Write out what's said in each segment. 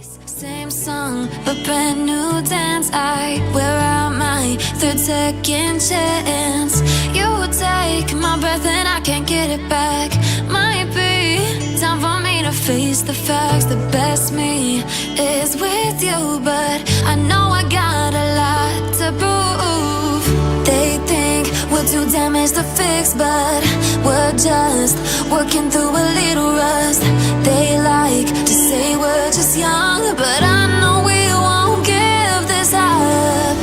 Same song, but brand new dance. I wear out my third second chance. You take my breath and I can't get it back. Might be time for me to face the facts. The best me is with you, but I know I got a lot to prove. They think we're too damaged to fix, but we're just working through a little rust. They like to say we're just young, but I know we won't give this up.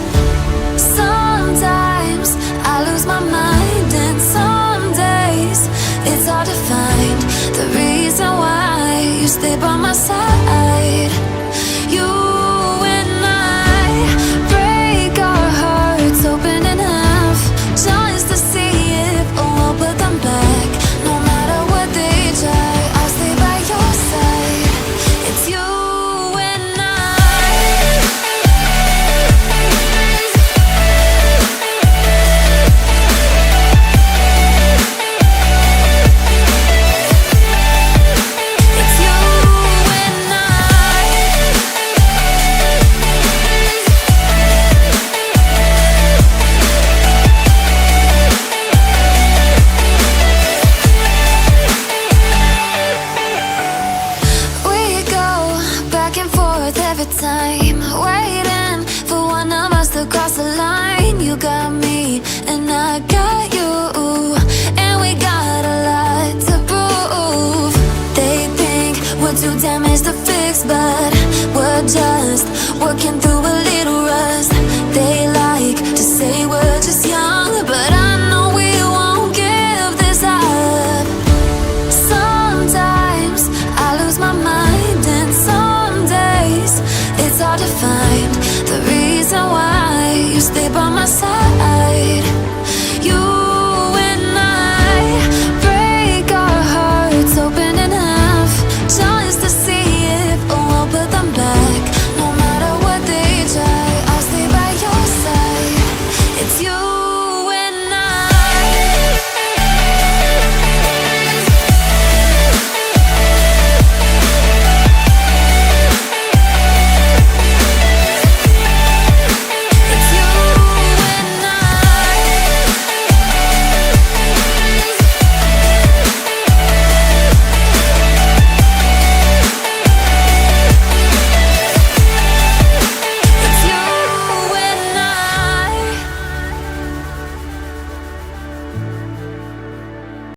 Sometimes I lose my mind, and some days it's hard to find the reason why you stay by my side. You and I break our hearts open in half, just to see if we'll put them back. No matter what they try, I'll stay by your side. It's you and I. It's you and I. We go back and forth every time, waiting for one of us to cross the line. You got me and I got you, and we got a lot to prove. They think we're too damaged to fix, but we're just working through a little rust. They like to say we're just young, but I know we won't give this up. Sometimes I lose my mind, and some days it's hard to find the reason why you stay by my side.